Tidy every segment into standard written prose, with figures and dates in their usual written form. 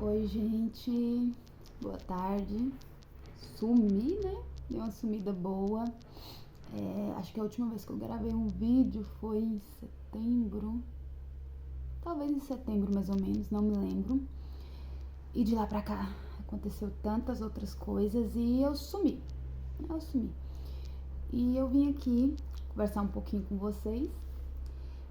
Oi, gente. Boa tarde. Sumi, né? Deu uma sumida boa. Acho que a última vez que eu gravei um vídeo foi em setembro. Talvez em setembro, mais ou menos, não me lembro. E de lá pra cá aconteceu tantas outras coisas e eu sumi. E eu vim aqui conversar um pouquinho com vocês.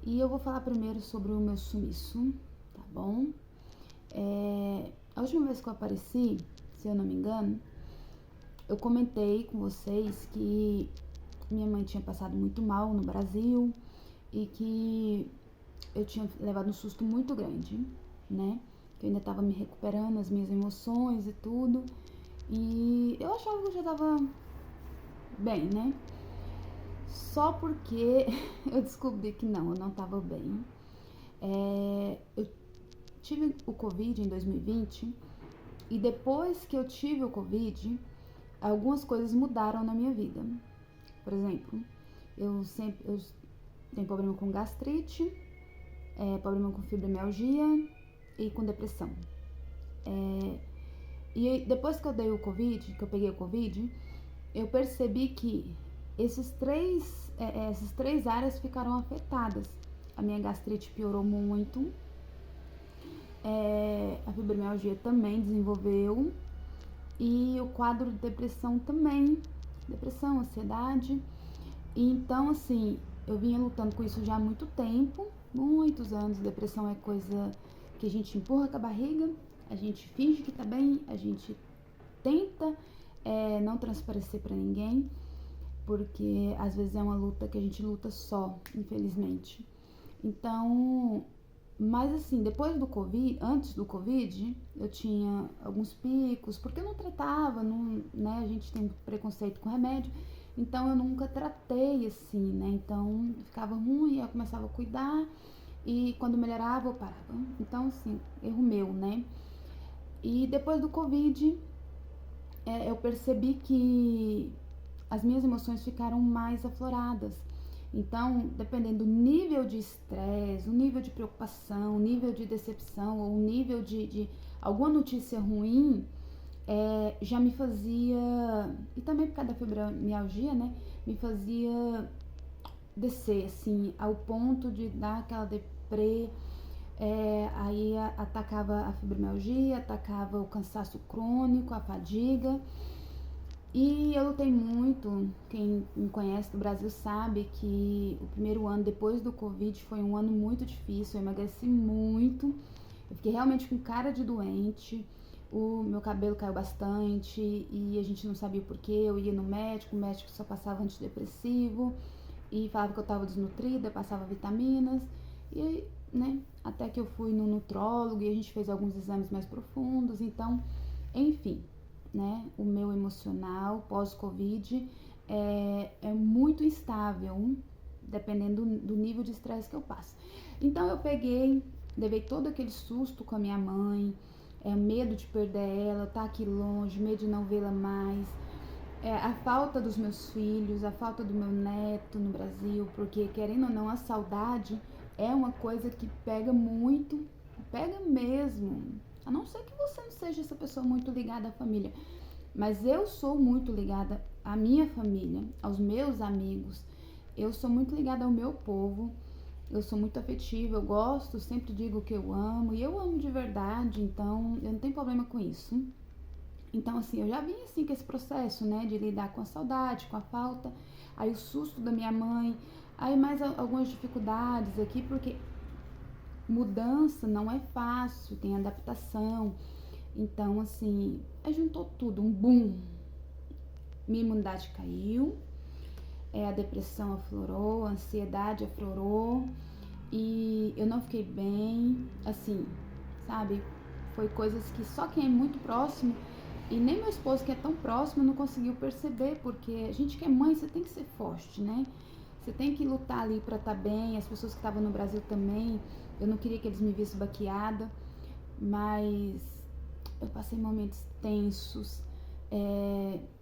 E eu vou falar primeiro sobre o meu sumiço, tá bom? A última vez que eu apareci, se eu não me engano, eu comentei com vocês que minha mãe tinha passado muito mal no Brasil e que eu tinha levado um susto muito grande, né? Que eu ainda tava me recuperando as minhas emoções e tudo. E eu achava que eu já tava bem, né? Só porque eu descobri que não, eu não tava bem. Eu tive o Covid em 2020 e depois que eu tive o Covid, algumas coisas mudaram na minha vida. Por exemplo, eu tenho problema com gastrite, problema com fibromialgia e com depressão. E depois que eu dei o Covid, que eu peguei o Covid, eu percebi que essas três áreas ficaram afetadas. A minha gastrite piorou muito, a fibromialgia também desenvolveu e o quadro de depressão também. Depressão, ansiedade. E então, assim, eu vinha lutando com isso já há muito tempo, muitos anos. Depressão é coisa que a gente empurra com a barriga, a gente finge que tá bem, a gente tenta não transparecer pra ninguém, porque às vezes é uma luta que a gente luta só, infelizmente. Então, mas assim, depois do Covid, antes do Covid, eu tinha alguns picos, porque eu não tratava, não, né? A gente tem preconceito com remédio, então eu nunca tratei assim, né? Então ficava ruim, eu começava a cuidar e quando melhorava eu parava. Então, assim, erro meu, né? E depois do Covid, eu percebi que as minhas emoções ficaram mais afloradas. Então, dependendo do nível de estresse, o nível de preocupação, o nível de decepção ou o nível de alguma notícia ruim, já me fazia, e também por causa da fibromialgia, né, me fazia descer, assim, ao ponto de dar aquela deprê. Aí atacava a fibromialgia, atacava o cansaço crônico, a fadiga. E eu lutei muito, quem me conhece do Brasil sabe que o primeiro ano depois do Covid foi um ano muito difícil, eu emagreci muito, eu fiquei realmente com cara de doente, o meu cabelo caiu bastante e a gente não sabia o porquê, eu ia no médico, o médico só passava antidepressivo e falava que eu tava desnutrida, passava vitaminas e, né, até que eu fui no nutrólogo e a gente fez alguns exames mais profundos, então, enfim, né? O meu emocional pós-Covid é muito instável, dependendo do nível de estresse que eu passo. Então eu levei todo aquele susto com a minha mãe, medo de perder ela, estar aqui longe, medo de não vê-la mais, a falta dos meus filhos, a falta do meu neto no Brasil, porque querendo ou não, a saudade é uma coisa que pega muito, pega mesmo. A não ser que você não seja essa pessoa muito ligada à família. Mas eu sou muito ligada à minha família, aos meus amigos. Eu sou muito ligada ao meu povo. Eu sou muito afetiva, eu gosto, sempre digo que eu amo. E eu amo de verdade, então eu não tenho problema com isso. Então, assim, eu já vim assim com esse processo, né, de lidar com a saudade, com a falta, aí o susto da minha mãe, aí mais algumas dificuldades aqui, porque mudança não é fácil, tem adaptação. Então, assim, aí juntou tudo, um boom. Minha imunidade caiu, a depressão aflorou, a ansiedade aflorou e eu não fiquei bem, assim, sabe? Foi coisas que só quem é muito próximo e nem meu esposo que é tão próximo não conseguiu perceber, porque a gente que é mãe, você tem que ser forte, né? Você tem que lutar ali pra estar bem, as pessoas que estavam no Brasil também, eu não queria que eles me vissem baqueada, mas eu passei momentos tensos,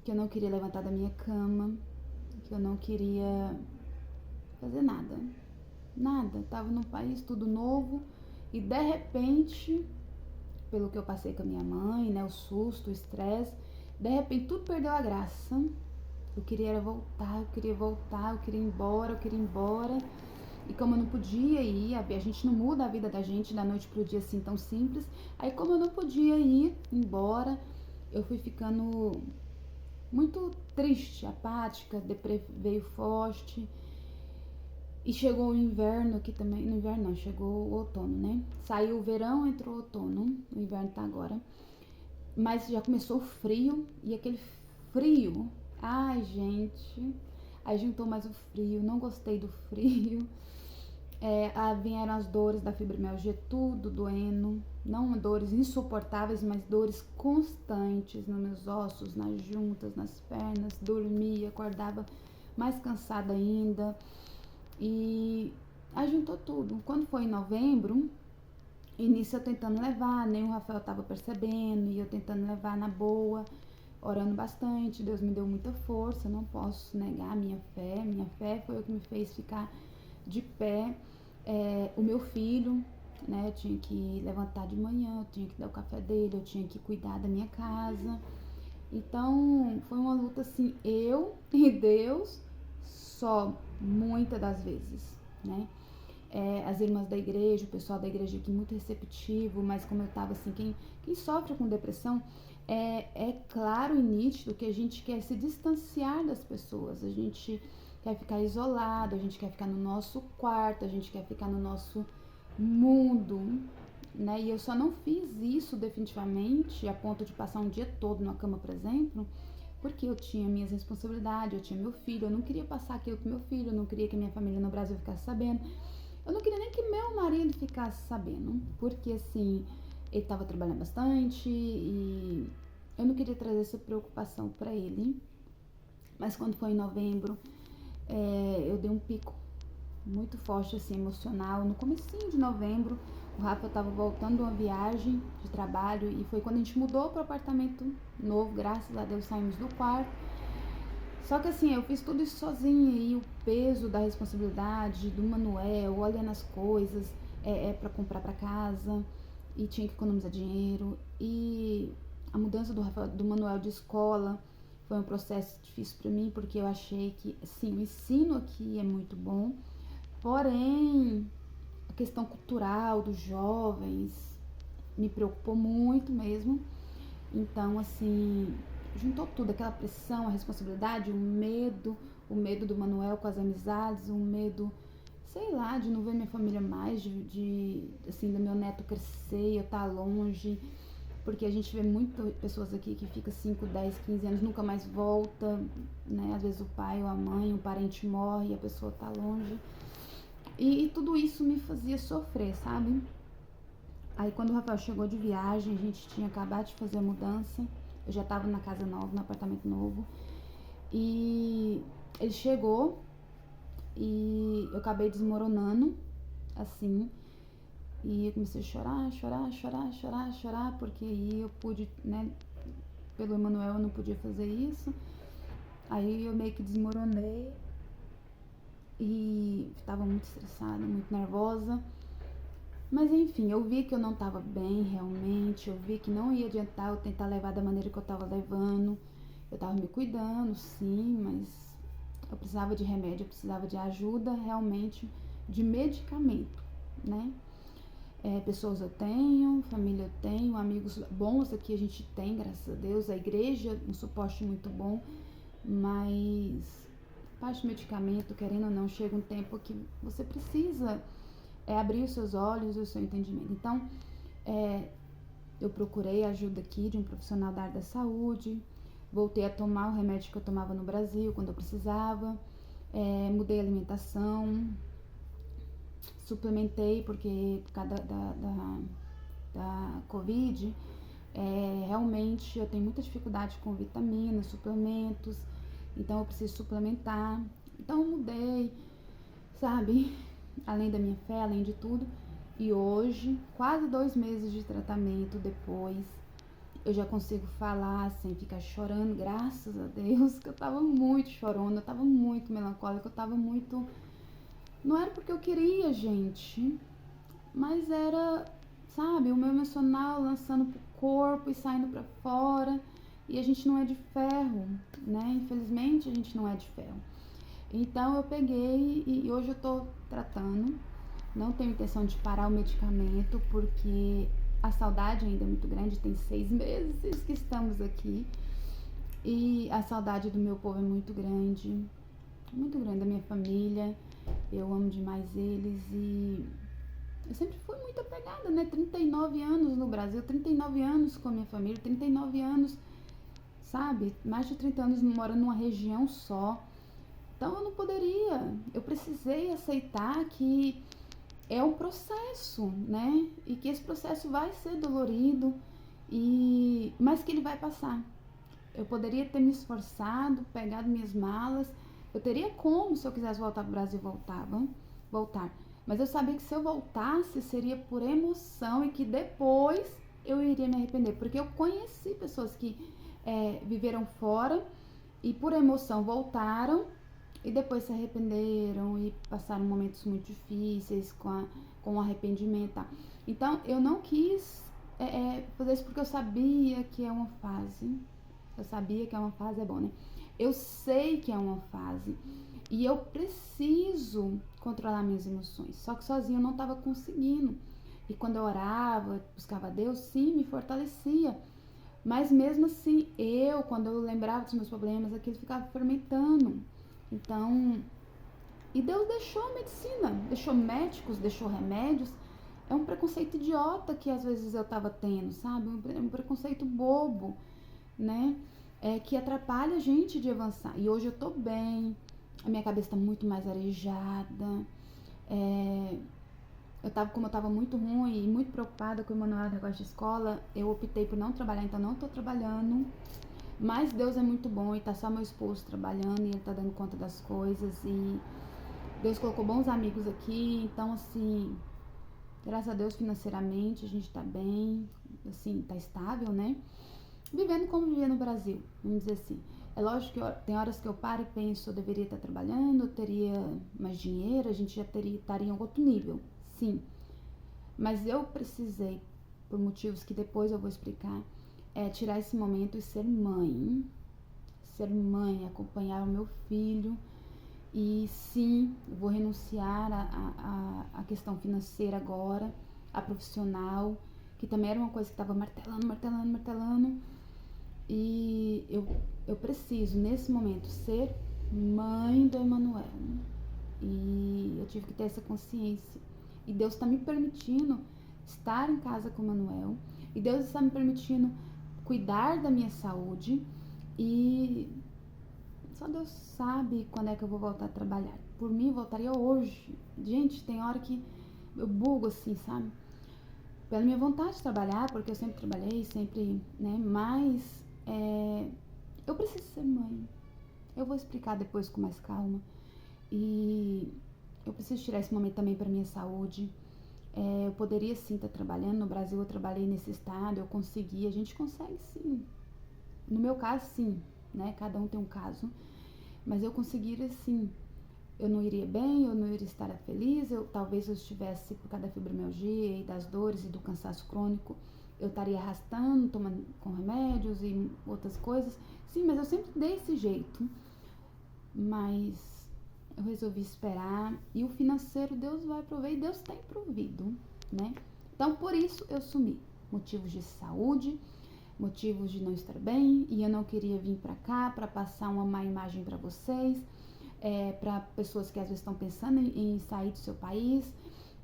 que eu não queria levantar da minha cama, que eu não queria fazer nada. Nada. Tava num país tudo novo e de repente pelo que eu passei com a minha mãe, né, o susto, o estresse. De repente tudo perdeu a graça. Eu queria era voltar, eu queria voltar, eu queria ir embora, eu queria ir embora. E como eu não podia ir, a gente não muda a vida da gente da noite pro dia assim tão simples. Aí como eu não podia ir embora, eu fui ficando muito triste, apática, deprê veio forte. E chegou o inverno aqui também, no inverno não, chegou o outono, né? Saiu o verão, entrou o outono, o inverno tá agora. Mas já começou o frio, e aquele frio, ai gente, aí juntou mais o frio, não gostei do frio. Vieram as dores da fibromialgia, tudo doendo, não dores insuportáveis, mas dores constantes nos meus ossos, nas juntas, nas pernas, dormia, acordava mais cansada ainda. E aí juntou tudo. Quando foi em novembro, início eu tentando levar, nem o Rafael tava percebendo, e eu tentando levar na boa, orando bastante. Deus me deu muita força, não posso negar a minha fé. Minha fé foi o que me fez ficar de pé. O meu filho, né, eu tinha que levantar de manhã, eu tinha que dar o café dele, eu tinha que cuidar da minha casa. Então foi uma luta assim, eu e Deus só, muitas das vezes, né? As irmãs da igreja, o pessoal da igreja aqui muito receptivo, mas como eu tava assim, quem sofre com depressão, é claro e nítido que a gente quer se distanciar das pessoas, a gente quer ficar isolado, a gente quer ficar no nosso quarto, a gente quer ficar no nosso mundo, né? E eu só não fiz isso definitivamente a ponto de passar um dia todo na cama, por exemplo, porque eu tinha minhas responsabilidades, eu tinha meu filho, eu não queria passar aquilo com meu filho, eu não queria que minha família no Brasil ficasse sabendo, eu não queria nem que meu marido ficasse sabendo, porque assim, ele estava trabalhando bastante e eu não queria trazer essa preocupação para ele. Mas quando foi em novembro, eu dei um pico muito forte, assim, emocional. No comecinho de novembro, o Rafa estava voltando de uma viagem de trabalho e foi quando a gente mudou para o apartamento novo, graças a Deus saímos do quarto. Só que assim, eu fiz tudo isso sozinha e o peso da responsabilidade do Manuel, olhando as coisas, para comprar para casa e tinha que economizar dinheiro. E a mudança do Manuel de escola foi um processo difícil para mim, porque eu achei que, sim, o ensino aqui é muito bom, porém, a questão cultural dos jovens me preocupou muito mesmo. Então, assim, juntou tudo, aquela pressão, a responsabilidade, o medo do Manuel com as amizades, o medo, sei lá, de não ver minha família mais, assim, do meu neto crescer, eu estar longe, porque a gente vê muito pessoas aqui que fica 5, 10, 15 anos, nunca mais volta, né? Às vezes o pai ou a mãe, um parente morre e a pessoa tá longe. E tudo isso me fazia sofrer, sabe? Aí quando o Rafael chegou de viagem, a gente tinha acabado de fazer a mudança, eu já tava na casa nova, no apartamento novo, e ele chegou e eu acabei desmoronando, assim, e eu comecei a chorar, porque aí eu pude, né, pelo Emanuel eu não podia fazer isso, aí eu meio que desmoronei e estava muito estressada, muito nervosa. Mas enfim, eu vi que eu não estava bem realmente, eu vi que não ia adiantar eu tentar levar da maneira que eu estava levando. Eu estava me cuidando, sim, mas eu precisava de remédio, eu precisava de ajuda realmente, de medicamento, né? Pessoas eu tenho, família eu tenho, amigos bons aqui a gente tem, graças a Deus, a igreja, um suporte muito bom, mas parte do medicamento, querendo ou não, chega um tempo que você precisa abrir os seus olhos e o seu entendimento. Então, eu procurei ajuda aqui de um profissional da área da saúde, voltei a tomar o remédio que eu tomava no Brasil quando eu precisava, mudei a alimentação, suplementei porque por causa da Covid, realmente eu tenho muita dificuldade com vitaminas, suplementos, então eu preciso suplementar. Então eu mudei, sabe? Além da minha fé, além de tudo. E hoje, quase 2 meses de tratamento depois, eu já consigo falar sem ficar chorando, graças a Deus, que eu tava muito chorona, eu tava muito melancólica, eu tava muito... Não era porque eu queria, gente, mas era, sabe? O meu emocional lançando pro corpo e saindo para fora. E a gente não é de ferro, né? Infelizmente a gente não é de ferro. Então eu peguei e hoje eu tô tratando. Não tenho intenção de parar o medicamento porque a saudade ainda é muito grande. Tem 6 meses que estamos aqui. E a saudade do meu povo é muito grande da minha família. Eu amo demais eles e eu sempre fui muito apegada, né? 39 anos no Brasil, 39 anos com a minha família, 39 anos, sabe? Mais de 30 anos morando numa região só. Então eu não poderia, eu precisei aceitar que é um processo, né? E que esse processo vai ser dolorido, mas que ele vai passar. Eu poderia ter me esforçado, pegado minhas malas. Eu teria como, se eu quisesse voltar para o Brasil, voltar. Mas eu sabia que se eu voltasse, seria por emoção e que depois eu iria me arrepender. Porque eu conheci pessoas que viveram fora e por emoção voltaram e depois se arrependeram e passaram momentos muito difíceis com o arrependimento. Tá? Então, eu não quis fazer isso porque eu sabia que é uma fase. Eu sabia que é uma fase, é bom, né? Eu sei que é uma fase e eu preciso controlar minhas emoções. Só que sozinha eu não estava conseguindo. E quando eu orava, buscava Deus, sim, me fortalecia. Mas mesmo assim, quando eu lembrava dos meus problemas, aquilo ficava fermentando. Então, e Deus deixou a medicina, deixou médicos, deixou remédios. É um preconceito idiota que às vezes eu tava tendo, sabe? Um preconceito bobo, né? Que atrapalha a gente de avançar. E hoje eu tô bem, a minha cabeça tá muito mais arejada. Como eu tava muito ruim e muito preocupada com o manual de negócio de escola, eu optei por não trabalhar, então não tô trabalhando. Mas Deus é muito bom e tá só meu esposo trabalhando e ele tá dando conta das coisas e Deus colocou bons amigos aqui, então assim, graças a Deus financeiramente a gente tá bem, assim, tá estável, né? Vivendo como vivia no Brasil, vamos dizer assim. É lógico que tem horas que eu paro e penso, eu deveria estar trabalhando, eu teria mais dinheiro, a gente já estaria em outro nível, sim. Mas eu precisei, por motivos que depois eu vou explicar, tirar esse momento e ser mãe. Ser mãe, acompanhar o meu filho. E sim, eu vou renunciar à questão financeira agora, a profissional, que também era uma coisa que estava martelando. E eu preciso, nesse momento, ser mãe do Emanuel. E eu tive que ter essa consciência. E Deus está me permitindo estar em casa com o Emanuel. E Deus está me permitindo cuidar da minha saúde. E só Deus sabe quando é que eu vou voltar a trabalhar. Por mim, eu voltaria hoje. Gente, tem hora que eu bugo assim, sabe? Pela minha vontade de trabalhar, porque eu sempre trabalhei, sempre, né? Mas eu preciso ser mãe. Eu vou explicar depois com mais calma. E eu preciso tirar esse momento também para minha saúde. Eu poderia sim estar trabalhando. No Brasil eu trabalhei nesse estado, eu consegui. A gente consegue sim. No meu caso, sim, né? Cada um tem um caso. Mas eu conseguiria sim. Eu não iria bem, eu não iria estar feliz. Talvez eu estivesse, por causa da fibromialgia e das dores e do cansaço crônico, eu estaria arrastando, tomando com remédios e outras coisas. Sim, mas eu sempre dei esse jeito. Mas eu resolvi esperar. E o financeiro Deus vai prover e Deus tem provido, né? Então, por isso eu sumi. Motivos de saúde, motivos de não estar bem. E eu não queria vir pra cá pra passar uma má imagem pra vocês. Para pessoas que às vezes estão pensando em sair do seu país.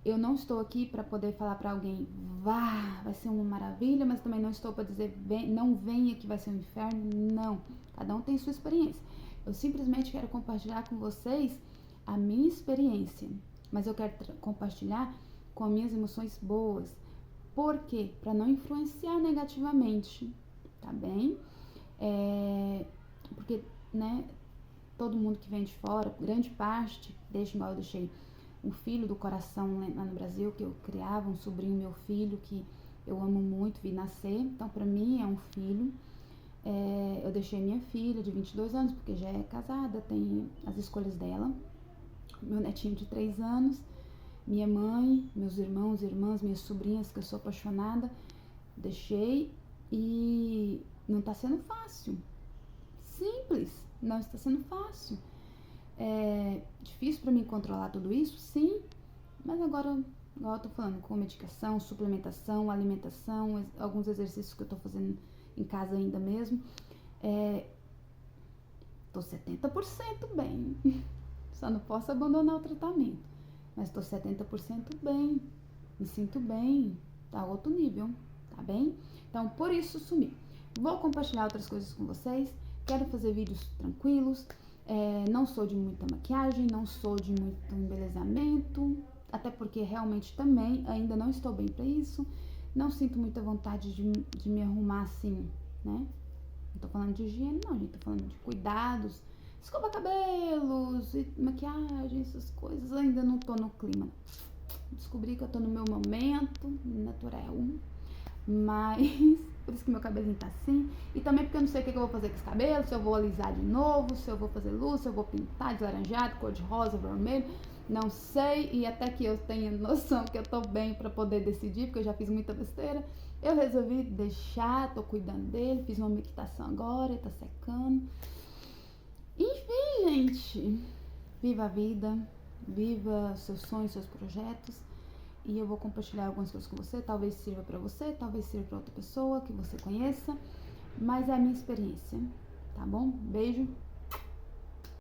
Eu não estou aqui para poder falar para alguém, vai ser uma maravilha, mas também não estou para dizer, não venha que vai ser um inferno. Não, cada um tem sua experiência. Eu simplesmente quero compartilhar com vocês a minha experiência, mas eu quero compartilhar com as minhas emoções boas. Por quê? Para não influenciar negativamente, tá bem? Porque, né, todo mundo que vem de fora, grande parte, desde igual eu deixei um filho do coração lá no Brasil, que eu criava, um sobrinho meu filho, que eu amo muito, vi nascer, então pra mim é um filho. Eu deixei minha filha de 22 anos, porque já é casada, tem as escolhas dela, meu netinho de 3 anos, Minha mãe, meus irmãos, irmãs, minhas sobrinhas, que eu sou apaixonada, deixei e não tá sendo fácil. Simples, não está sendo fácil. É difícil para mim controlar tudo isso? Sim, mas agora, igual eu tô falando, com medicação, suplementação, alimentação, alguns exercícios que eu tô fazendo em casa ainda mesmo, tô 70% bem. Só não posso abandonar o tratamento, mas tô 70% bem, me sinto bem, tá outro nível, tá bem? Então, por isso sumi. Vou compartilhar outras coisas com vocês, quero fazer vídeos tranquilos, não sou de muita maquiagem, não sou de muito embelezamento, até porque realmente também ainda não estou bem pra isso, não sinto muita vontade de me arrumar assim, né? Não tô falando de higiene não, gente, tô falando de cuidados, escova cabelos, e maquiagem, essas coisas, ainda não tô no clima. Descobri que eu tô no meu momento natural, mas por isso que meu cabelinho tá assim. E também porque eu não sei o que eu vou fazer com esse cabelo, se eu vou alisar de novo, se eu vou fazer luz, se eu vou pintar deslaranjado, cor de rosa, vermelho, não sei. E até que eu tenha noção que eu tô bem pra poder decidir, porque eu já fiz muita besteira, eu resolvi deixar, tô cuidando dele, fiz uma meditação agora, ele tá secando. Enfim, gente, viva a vida, viva seus sonhos, seus projetos. E eu vou compartilhar algumas coisas com você, talvez sirva pra você, talvez sirva pra outra pessoa que você conheça, mas é a minha experiência, tá bom? Beijo,